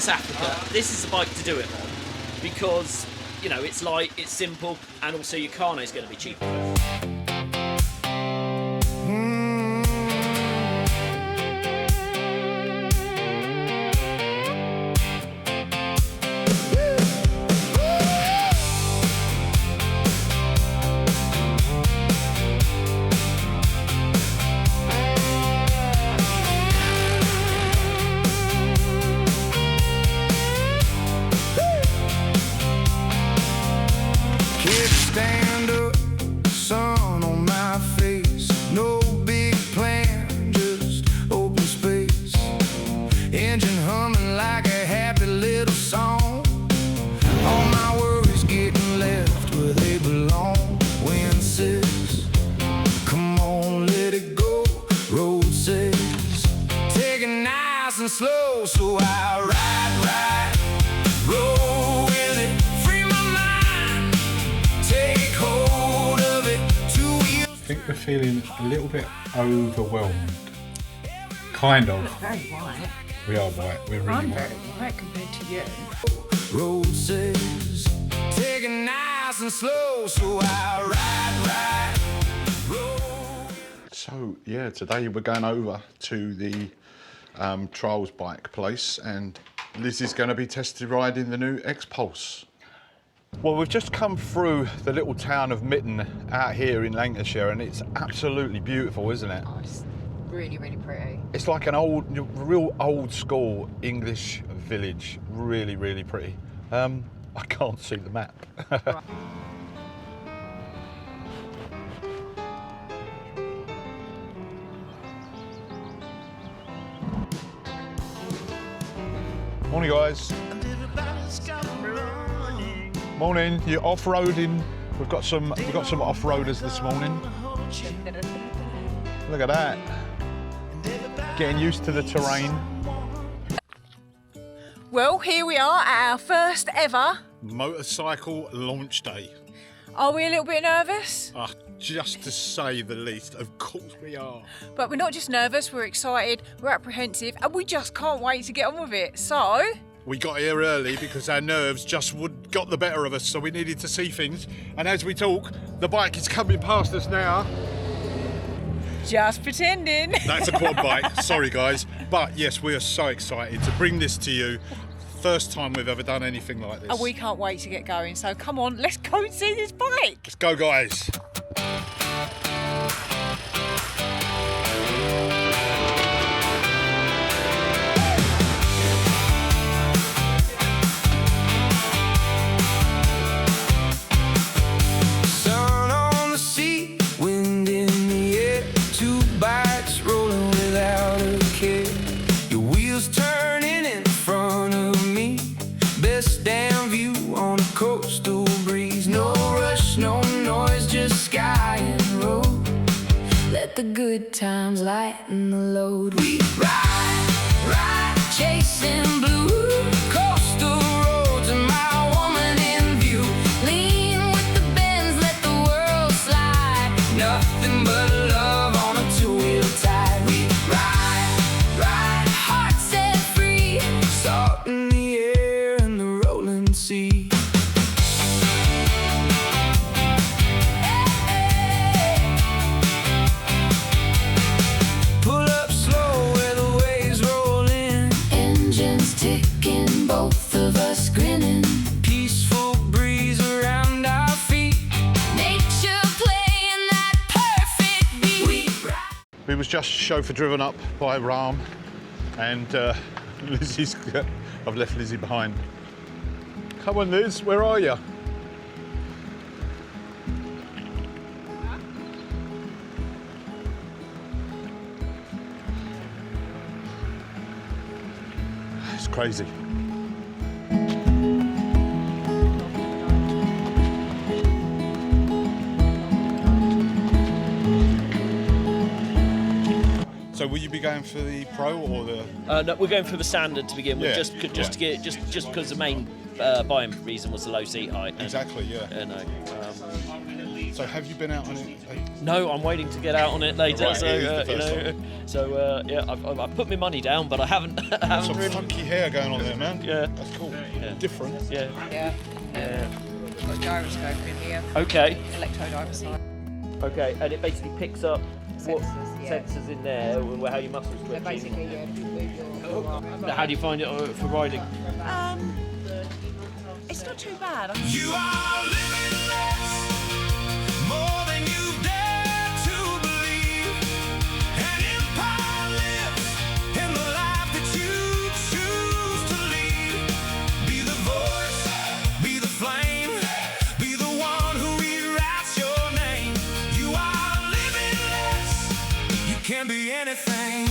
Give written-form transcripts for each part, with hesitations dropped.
South Africa, this is the bike to do it on, because, you know, it's light, it's simple, and also your carno is going to be cheaper. Stand up, sun on my face. No big plan, just open space. Engine humming like a happy little song. All my worries getting left where they belong. Wind says, come on, let it go. Road says, take it nice and slow. So I ride, roll with it. I think we're feeling a little bit overwhelmed. Kind of. Very white. We are white. We're really I'm white. very white compared to you. Road says, take it nice and slow, so I ride, roll. So yeah, today we're going over to the trials bike place, and Liz is going to be tested riding the new XPulse. Well, we've just come through the little town of Mitten out here in Lancashire, and it's absolutely beautiful, isn't it? Oh, it's really, really pretty. It's like an real old school English village. Really, really pretty. I can't see the map. Morning, guys. Morning. You're off-roading. We've got some off-roaders this morning. Look at that. Getting used to the terrain. Well, here we are at our first ever. Motorcycle launch day. Are we a little bit nervous? Just to say the least. Of course we are. But we're not just nervous, we're excited, we're apprehensive, and we just can't wait to get on with it. So, We got here early because our nerves just got the better of us, so we needed to see things. And as we talk, the bike is coming past us now. just pretending. That's a quad bike, sorry guys. But yes, we are so excited to bring this to you. First time we've ever done anything like this. And we can't wait to get going. So come on, let's go and see this bike. Let's go, guys. Sun on the sea, wind in the air. Two bikes rolling without a care. Your wheels turning in front of me. Best damn view on a coastal breeze. No rush, no noise, just sky and road. Let the good times lighten the load. We ride, chasing blue. Coastal roads and my woman in view. Lean with the bends, let the world slide. Nothing but love on a two-wheel tide. We ride, heart set free. Salt in the air and the rolling sea. Pull up slow where the waves roll in. Engines ticking, both of us grinning. Peaceful breeze around our feet. Nature playing that perfect beat. We was just chauffeur driven up by Ram, and Lizzie's. I've left Lizzie behind. Come on, Liz, where are you? It's crazy. So will you be going for the Pro or the? No, we're going for the standard to begin with, Yeah, just to get just because the main buying reason was the low seat height. Exactly, yeah. No. So have you been out on it? No, I'm waiting to get out on it later. Right, So it is the first yeah, I've put my money down, but I haven't. Some funky hair going on there, man. Yeah. That's cool. Yeah. Different. Yeah. Yeah. Yeah. We've got a gyroscope in here. Okay. Electrode Okay, and it basically picks up what Sensors, yeah. sensors in there, where how your muscles So twitching. basically, yeah, if you move your arm. How do you find it for riding? It's not too bad. You are limitless, more than you dare to believe. An empire lives in the life that you choose to lead. Be the voice, be the flame, be the one who rewrites your name. You are limitless, you can be anything.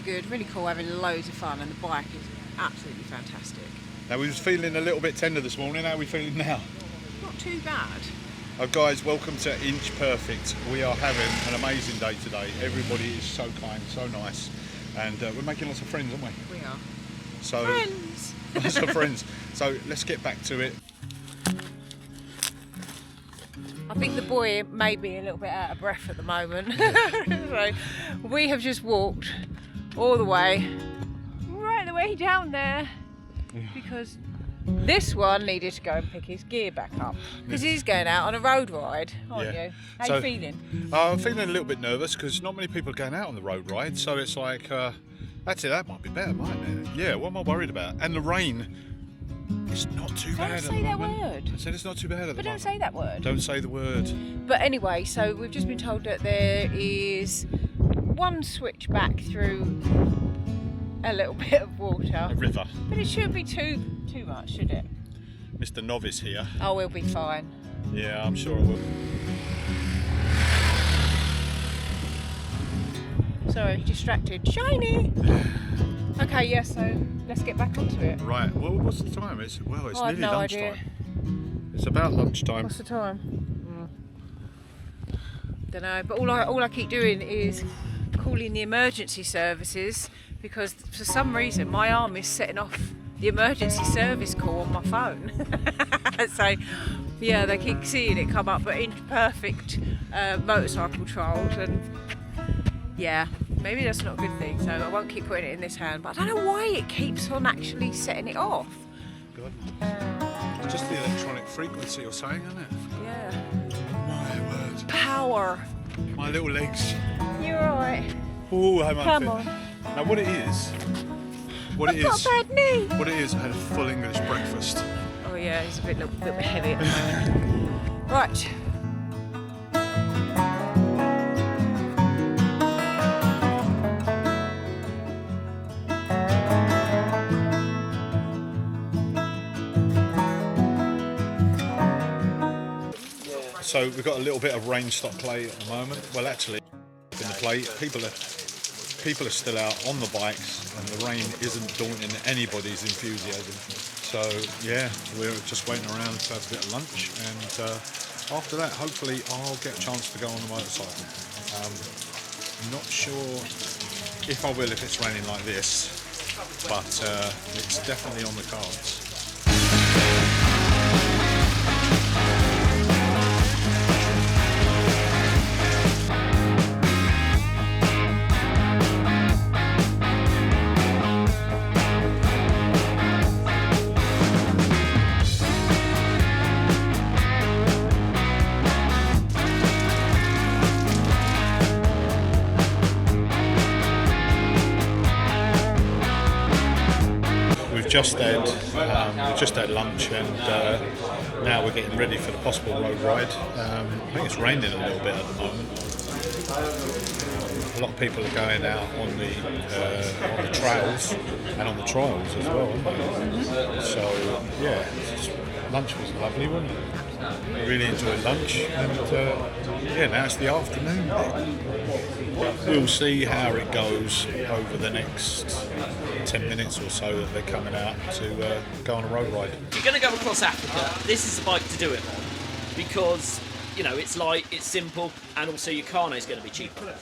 Good, really cool, having loads of fun, and the bike is absolutely fantastic. Now we was feeling a little bit tender this morning. How are we feeling now? Not too bad. Guys, welcome to Inch Perfect. We are having an amazing day today. Everybody is so kind, so nice, and we're making lots of friends, aren't we? We are. So Friends! lots of friends. So let's get back to it. I think the boy may be a little bit out of breath at the moment. So we have just walked all the way, right the way down there, because this one needed to go and pick his gear back up, because he's going out on a road ride, aren't you? How So- you feeling? I'm feeling a little bit nervous because not many people are going out on the road ride, so it's like, actually that might be better, mightn't it? Yeah, what am I worried about? And the rain, it's not too bad at the Don't say that moment. word. I said it's not too bad at the But moment. don't say that word. Don't say the word. But anyway, so we've just been told that there is one switch back through a little bit of water, A river. but it shouldn't be too much, should it? Mr. Novice here. Oh, we'll be fine. Yeah, I'm sure it will. Sorry, distracted. Shiny! Okay, yeah, so let's get back onto it. Right, well, what's the time? It's I have nearly no lunchtime. idea. It's about lunchtime. What's the time? Don't know, but all I keep doing is calling the emergency services, because for some reason my arm is setting off the emergency service call on my phone. So yeah, they keep seeing it come up at Inch Perfect motorcycle trials, and yeah, maybe that's not a good thing, so I won't keep putting it in this hand, but I don't know why it keeps on actually setting it off. God. It's just the electronic frequency you're saying, isn't it? Yeah. My word. Power. My little legs. You're right. Oh, I'm Come unfit. on. Now what it is, I've got a bad knee. what it is, I had a full English breakfast. Oh yeah, it's a little bit heavy at the moment. Right. So we've got a little bit of rain stop play at the moment. Well, actually, in the play, people are still out on the bikes, and the rain isn't daunting anybody's enthusiasm. So yeah, we're just waiting around to have a bit of lunch, and after that, hopefully, I'll get a chance to go on the motorcycle. Not sure if I will if it's raining like this, but it's definitely on the cards. We've just had lunch, and now we're getting ready for the possible road ride. I think it's raining a little bit at the moment. A lot of people are going out on the trails and on the trials as well, aren't they? So yeah, lunch was lovely, wasn't it? I really enjoyed lunch, and yeah, now it's the afternoon bit. We'll see how it goes over the next 10 minutes or so that they're coming out to go on a road ride. If you're going to go across Africa, this is the bike to do it on, because you know it's light, it's simple, and also your carno is going to be cheaper.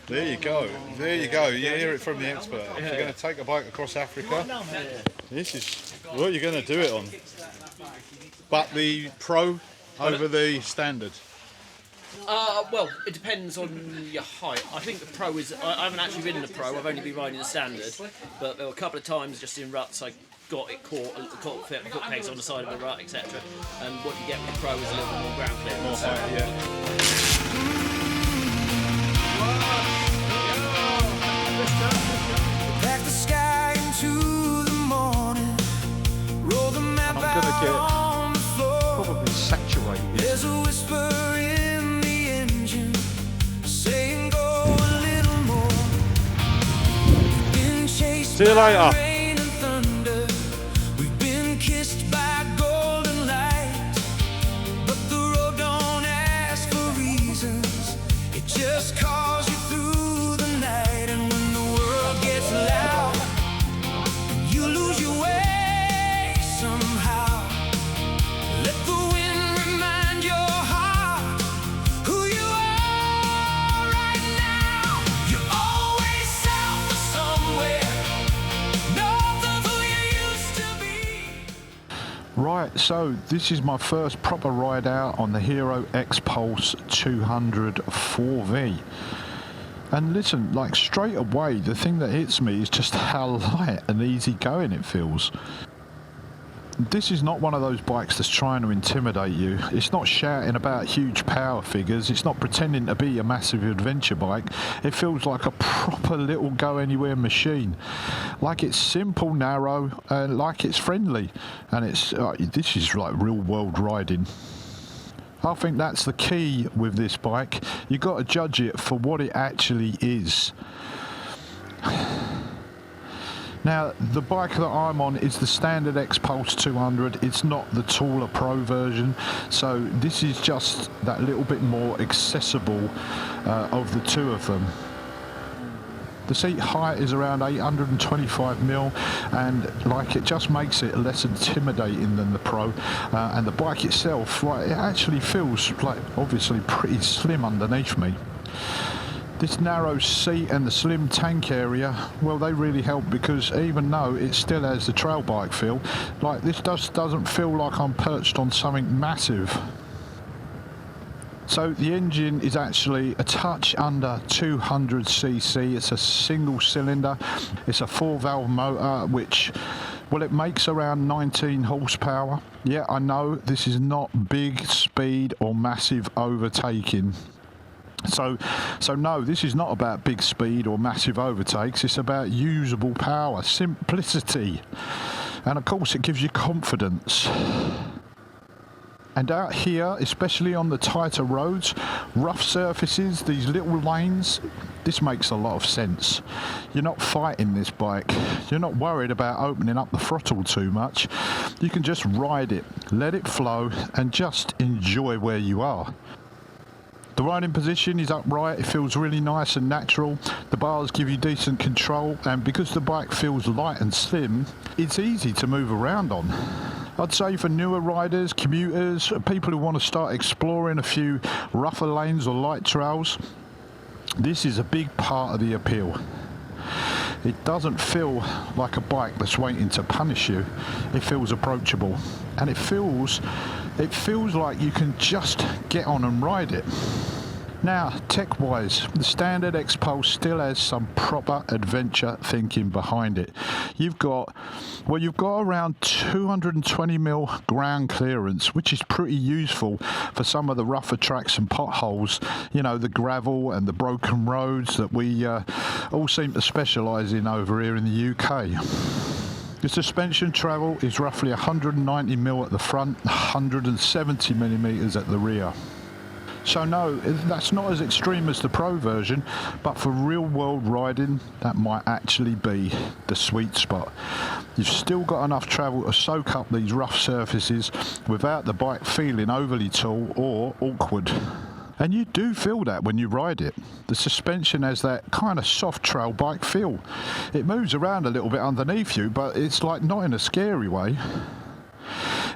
There you go. There you go. You hear it from the expert. If you're going to take a bike across Africa, this is what you're going to do it on. But the Pro over the standard. Well, it depends on your height. I think the Pro is. I haven't actually ridden the Pro. I've only been riding the standard. But there were a couple of times just in ruts I got it caught foot pegs on the side of the rut, etc. And what you get with the Pro is a little bit more ground clearance. More height, yeah. Pack the sky into the morning. Roll the map out on the floor. Probably saturated. There's a whisper in the engine saying go a little more. We've been chased See you by later. rain and thunder. We've been kissed by golden light. But the road don't ask for reasons. It just calls you through the night. And when the world gets loud, you lose your way somehow. Let the wind remind your heart who you are right now. You're always south of somewhere, north of who you used to be. Right, so this is my first proper ride out on the Hero XPulse 200 4V. And listen, like straight away, the thing that hits me is just how light and easy going it feels. This is not one of those bikes that's trying to intimidate you. It's not shouting about huge power figures. It's not pretending to be a massive adventure bike. It feels like a proper little go anywhere machine. Like it's simple, narrow, and like it's friendly. And it's this is like real world riding. I think that's the key with this bike. You've got to judge it for what it actually is. Now, the bike that I'm on is the standard XPulse 200. It's not the taller Pro version, so this is just that little bit more accessible of the two of them. The seat height is around 825mm, and like it just makes it less intimidating than the Pro. And the bike itself, like, it actually feels like obviously pretty slim underneath me. This narrow seat and the slim tank area, well, they really help, because even though it still has the trail bike feel, like this just doesn't feel like I'm perched on something massive. So the engine is actually a touch under 200cc. It's a single cylinder. It's a 4-valve motor, which, well, it makes around 19 horsepower. Yeah, I know this is not big speed or massive overtaking. So no, this is not about big speed or massive overtakes. It's about usable power, simplicity, and of course it gives you confidence. And out here, especially on the tighter roads, rough surfaces, these little lanes, this makes a lot of sense. You're not fighting this bike. You're not worried about opening up the throttle too much. You can just ride it, let it flow, and just enjoy where you are. The riding position is upright. It feels really nice and natural. The bars give you decent control, and because the bike feels light and slim, it's easy to move around on. I'd say for newer riders, commuters, people who want to start exploring a few rougher lanes or light trails, this is a big part of the appeal. It doesn't feel like a bike that's waiting to punish you. It feels approachable, and it feels like you can just get on and ride it. Now, tech-wise, the standard XPulse still has some proper adventure thinking behind it. You've got around 220mm ground clearance, which is pretty useful for some of the rougher tracks and potholes, you know, the gravel and the broken roads that we all seem to specialise in over here in the UK. The suspension travel is roughly 190mm at the front, 170mm at the rear. So no, that's not as extreme as the Pro version, but for real world riding, that might actually be the sweet spot. You've still got enough travel to soak up these rough surfaces without the bike feeling overly tall or awkward. And you do feel that when you ride it. The suspension has that kind of soft trail bike feel. It moves around a little bit underneath you, but it's like not in a scary way.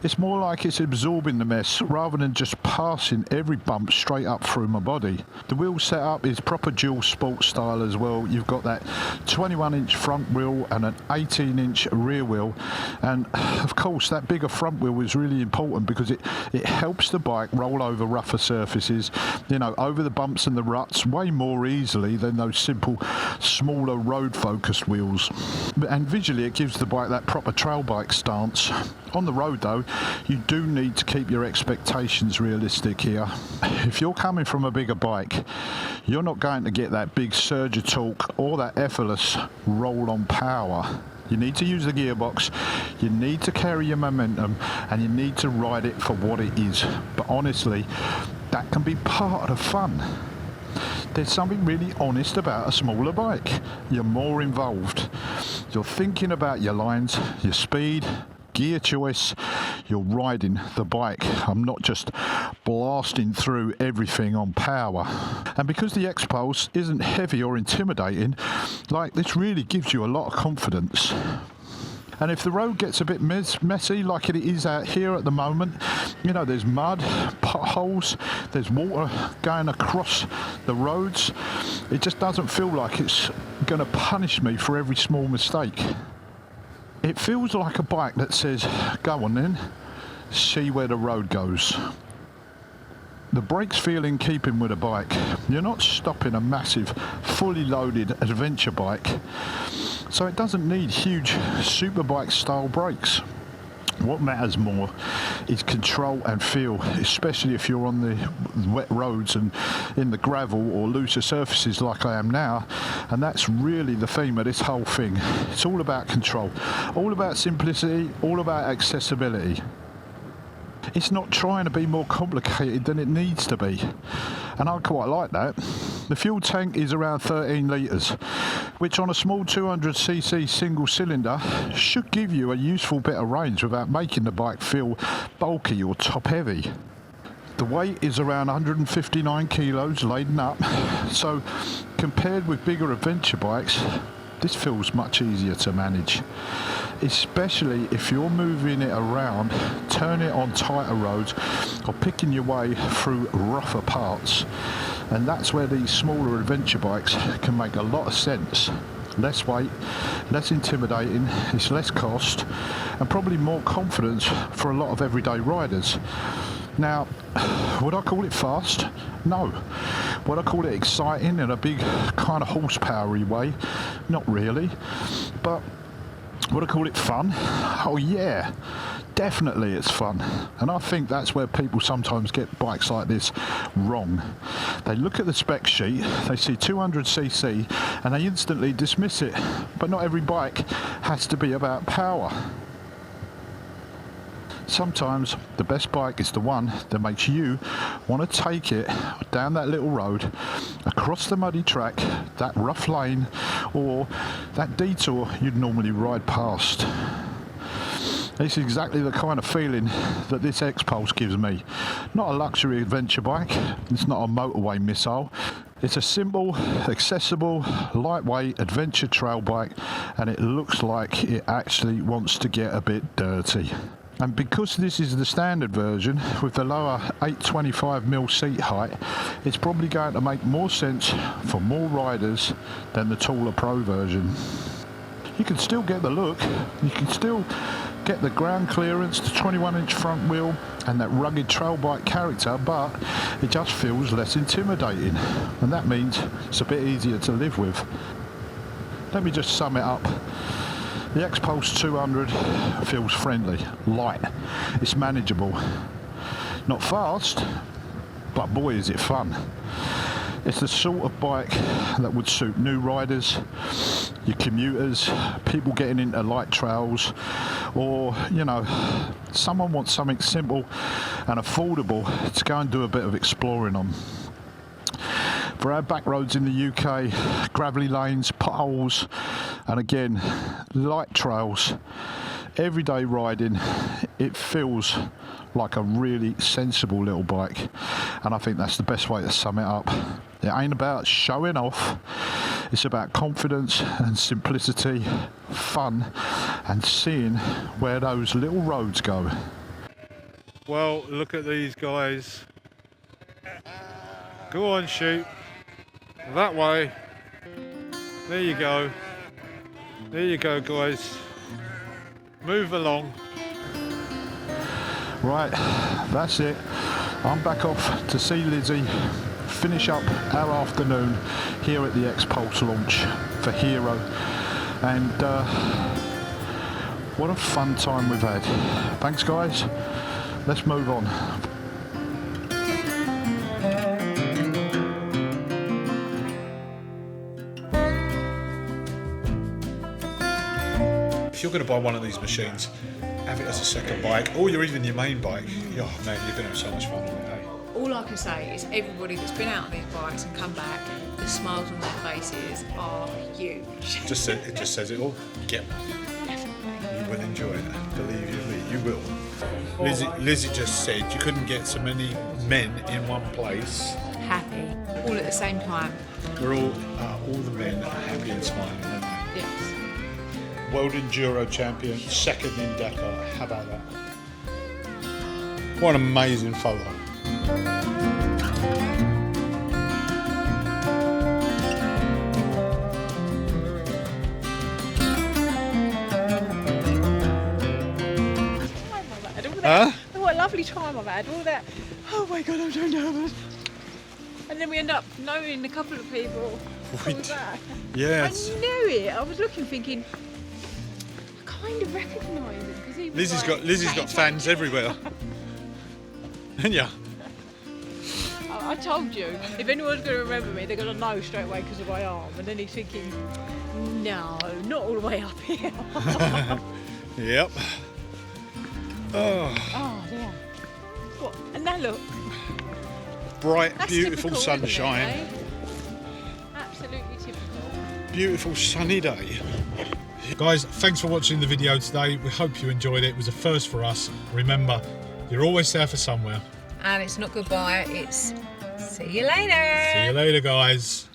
It's more like it's absorbing the mess rather than just passing every bump straight up through my body. The wheel setup is proper dual sport style as well. You've got that 21-inch front wheel and an 18-inch rear wheel, and of course that bigger front wheel is really important because it helps the bike roll over rougher surfaces, you know, over the bumps and the ruts way more easily than those simple smaller road focused wheels. And visually it gives the bike that proper trail bike stance. On the road though, you do need to keep your expectations realistic here. If you're coming from a bigger bike, you're not going to get that big surge of torque or that effortless roll on power. You need to use the gearbox, you need to carry your momentum, and you need to ride it for what it is. But honestly, that can be part of the fun. There's something really honest about a smaller bike. You're more involved. You're thinking about your lines, your speed, gear choice, you're riding the bike. I'm not just blasting through everything on power. And because the XPulse isn't heavy or intimidating, like, this really gives you a lot of confidence. And if the road gets a bit messy like it is out here at the moment, you know, there's mud, potholes, there's water going across the roads, it just doesn't feel like it's going to punish me for every small mistake. It feels like a bike that says, go on then, see where the road goes. The brakes feel in keeping with a bike. You're not stopping a massive, fully loaded adventure bike, so it doesn't need huge superbike style brakes. What matters more is control and feel, especially if you're on the wet roads and in the gravel or looser surfaces like I am now. And that's really the theme of this whole thing. It's all about control, all about simplicity, all about accessibility. It's not trying to be more complicated than it needs to be, and I quite like that. The fuel tank is around 13 litres, which on a small 200cc single cylinder should give you a useful bit of range without making the bike feel bulky or top heavy. The weight is around 159 kilos laden up, so compared with bigger adventure bikes, this feels much easier to manage, especially if you're moving it around, turning it on tighter roads, or picking your way through rougher parts. And that's where these smaller adventure bikes can make a lot of sense. Less weight, less intimidating, it's less cost, and probably more confidence for a lot of everyday riders. Now, would I call it fast? No. Would I call it exciting in a big kind of horsepowery way? Not really. But would I call it fun? Oh yeah, definitely it's fun. And I think that's where people sometimes get bikes like this wrong. They look at the spec sheet, they see 200cc, and they instantly dismiss it. But not every bike has to be about power. Sometimes the best bike is the one that makes you want to take it down that little road, across the muddy track, that rough lane, or that detour you'd normally ride past. It's exactly the kind of feeling that this XPulse gives me. Not a luxury adventure bike, it's not a motorway missile. It's a simple, accessible, lightweight adventure trail bike, and it looks like it actually wants to get a bit dirty. And because this is the standard version with the lower 825mm seat height, it's probably going to make more sense for more riders than the taller Pro version. You can still get the look, you can still get the ground clearance, the 21-inch front wheel and that rugged trail bike character, but it just feels less intimidating, and that means it's a bit easier to live with. Let me just sum it up. The XPulse 200 feels friendly, light, it's manageable. Not fast, but boy is it fun. It's the sort of bike that would suit new riders, your commuters, people getting into light trails, or, you know, someone wants something simple and affordable to go and do a bit of exploring on. For our back roads in the UK, gravelly lanes, potholes, and again, light trails, everyday riding, it feels like a really sensible little bike, and I think that's the best way to sum it up. It ain't about showing off, it's about confidence and simplicity, fun, and seeing where those little roads go. Well, look at these guys. Go on, shoot. That way. There you go. There you go, guys. Move along. Right, that's it. I'm back off to see Lizzie finish up our afternoon here at the XPulse launch for Hero, and what a fun time we've had. Thanks guys, let's move on. If you're going to buy one of these machines, have it as a second bike, or you're even your main bike. Oh man, you're going to have so much fun with it, eh? All I can say is everybody that's been out on these bikes and come back, the smiles on their faces are huge. It just says it all. Get one. Definitely. You will enjoy it. Believe you me, you will. Lizzie just said you couldn't get so many men in one place. Happy. All at the same time. We're all the men are happy and smiling, aren't they? Yes. World Enduro Champion, second in Dakar. How about that? What an amazing photo. Huh? What a lovely time I've had. All that. Oh my god, I'm so nervous. And then we end up knowing a couple of people. Yes. I knew it. I was looking, thinking, I kind of recognise him because he was Lizzie's got fans everywhere. And yeah. I told you, if anyone's going to remember me, they're going to know straight away because of my arm. And then he's thinking, no, not all the way up here. Yep. Oh. Oh dear. What? And now look. Bright, That's beautiful typical, isn't it, sunshine. eh? Absolutely typical. Beautiful sunny day. Guys, thanks for watching the video today. We hope you enjoyed it. It was a first for us. Remember, you're always there for somewhere. And it's not goodbye, it's see you later. See you later, guys.